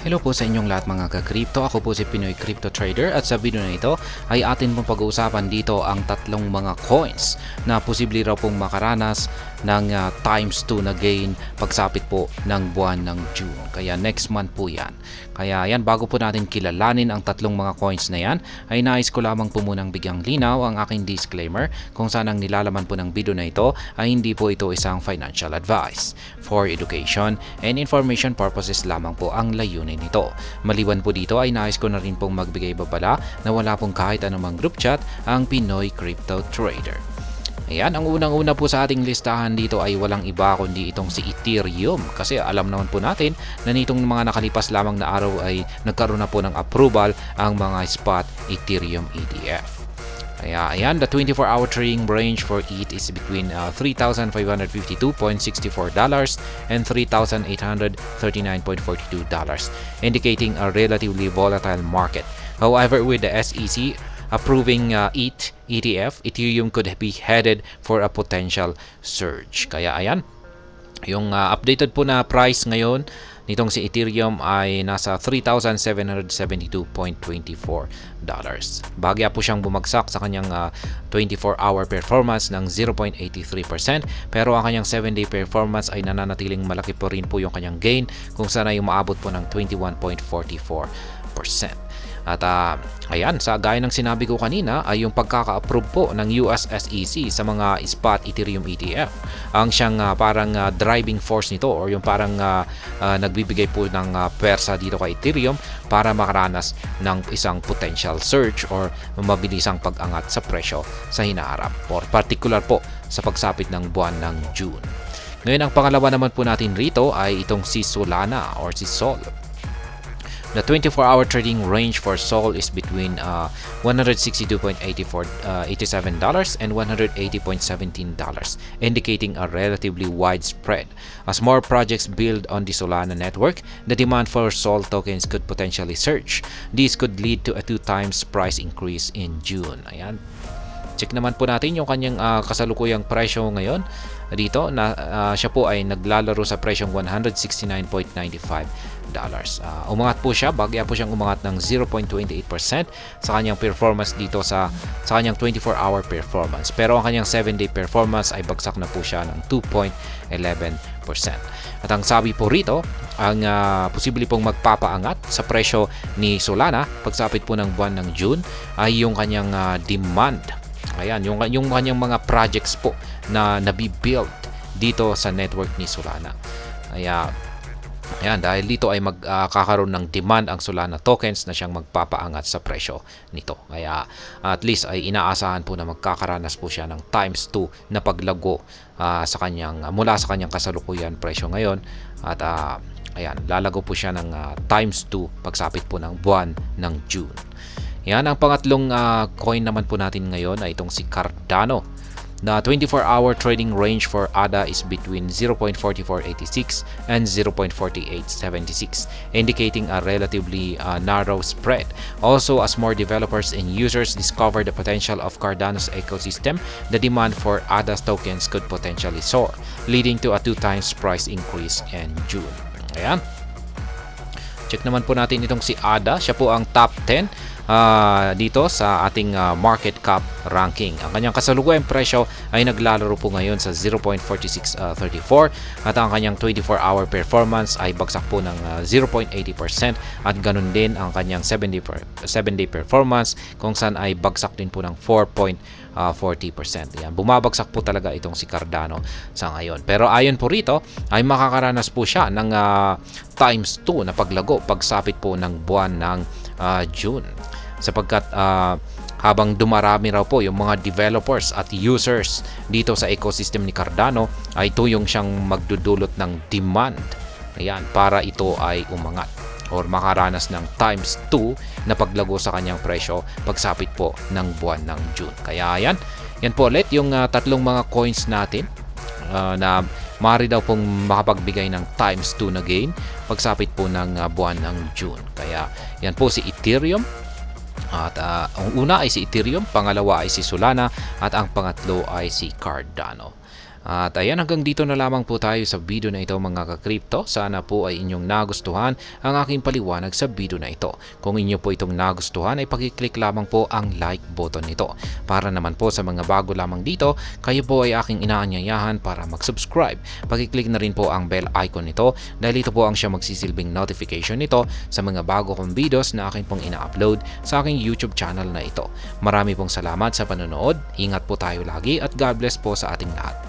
Hello po sa inyong lahat mga ka-crypto. Ako po si Pinoy Crypto Trader at sa video na ito ay atin pong pag-uusapan dito ang tatlong mga coins na posible raw pong makaranas ng times 2 na gain pagsapit po ng buwan ng June. Kaya next month po yan. Kaya yan, bago po natin kilalanin ang tatlong mga coins na yan, ay nais ko lamang po munang bigyang linaw ang aking disclaimer kung saan ang nilalaman po ng video na ito ay hindi po ito isang financial advice. For education and information purposes lamang po ang layunin nito. Maliban po dito ay nais ko na rin pong magbigay babala na wala pong kahit anumang group chat ang Pinoy Crypto Trader. Ayan, ang unang-una po sa ating listahan dito ay walang iba kundi itong si Ethereum. Kasi alam naman po natin na nitong mga nakalipas lamang na araw ay nagkaroon na po ng approval ang mga spot Ethereum ETF. Kaya ayan, the 24-hour trading range for ETH is between $3,552.64 and $3,839.42, indicating a relatively volatile market. However, with the SEC approving ETH ETF, Ethereum could be headed for a potential surge. Kaya ayan, yung updated po na price ngayon nitong si Ethereum ay nasa $3,772.24. Bagya po siyang bumagsak sa kanyang 24-hour performance ng 0.83%, pero ang kanyang 7-day performance ay nananatiling malaki po rin po yung kanyang gain kung saan ay umaabot po ng 21.44%. At ayan, sa gaya ng sinabi ko kanina ay yung pagkaka-approve po ng US SEC sa mga spot Ethereum ETF ang siyang parang driving force nito, or yung parang nagbibigay po ng pwersa dito kay Ethereum para makaranas ng isang potential surge or mabilisang pag-angat sa presyo sa hinaharap, or particular po sa pagsapit ng buwan ng June. Ngayon, ang pangalawa naman po natin rito ay itong si Solana or si Sol. The 24-hour trading range for Sol is between $162.87 and $180.17, indicating a relatively wide spread. As more projects build on the Solana network, the demand for Sol tokens could potentially surge. This could lead to a 2 times price increase in June. Ayan. Check naman po natin yung kanyang kasalukuyang presyo ngayon. Dito na siya po ay naglalaro sa presyong $169.95. Umangat po siya, bagya po siyang umangat ng 0.28% sa kanyang performance dito sa kanyang 24-hour performance. Pero ang kanyang 7-day performance ay bagsak na po siya ng 2.11%. At ang sabi po rito, ang posible pong magpapaangat sa presyo ni Solana pagsapit po ng buwan ng June ay yung kanyang demand. Ayan, yung kanyang mga projects po na nabibuild dito sa network ni Solana. Ayan, dahil dito ay magkakaroon ng demand ang Solana tokens na siyang magpapaangat sa presyo nito. Kaya at least ay inaasahan po na magkakaranas po siya ng times 2 na paglago mula sa kanyang kasalukuyan presyo ngayon. At ayan, lalago po siya ng times 2 pagsapit po ng buwan ng June. Yan, ang pangatlong coin naman po natin ngayon ay itong si Cardano. The 24-hour trading range for ADA is between 0.4486 and 0.4876, indicating a relatively narrow spread. Also, as more developers and users discover the potential of Cardano's ecosystem, the demand for ADA tokens could potentially soar, leading to a 2 times price increase in June. Ayan. Check naman po natin itong si ADA. Siya po ang top 10 dito sa ating market cap ranking. Ang kanyang kasalukuyang presyo ay naglalaro po ngayon sa 0.4634 at ang kanyang 24-hour performance ay bagsak po ng 0.80% at ganun din ang kanyang 7-day performance kung saan ay bagsak din po ng 4.40%. Yan, bumabagsak po talaga itong si Cardano sa ngayon. Pero ayon po rito ay makakaranas po siya ng times 2 na paglago pagsapit po ng buwan ng June, sapagkat habang dumarami raw po yung mga developers at users dito sa ecosystem ni Cardano ay tuyong siyang magdudulot ng demand, ayan, para ito ay umangat or makaranas ng times 2 na paglago sa kanyang presyo pagsapit po ng buwan ng June. Kaya yan po ulit yung tatlong mga coins natin na maaari daw pong makapagbigay ng times 2 na gain pagsapit po ng buwan ng June. Kaya yan po si Ethereum. At ang una ay si Ethereum, pangalawa ay si Solana, at ang pangatlo ay si Cardano. At ayan, hanggang dito na lamang po tayo sa video na ito mga ka-crypto. Sana po ay inyong nagustuhan ang aking paliwanag sa video na ito. Kung inyo po itong nagustuhan ay pakiclick lamang po ang like button nito. Para naman po sa mga bago lamang dito, kayo po ay aking inaanyayahan para mag-subscribe. Pakiclick na rin po ang bell icon nito dahil ito po ang siya magsisilbing notification nito sa mga bago kong videos na aking pong ina-upload sa aking YouTube channel na ito. Marami pong salamat sa panonood. Ingat po tayo lagi at God bless po sa ating lahat.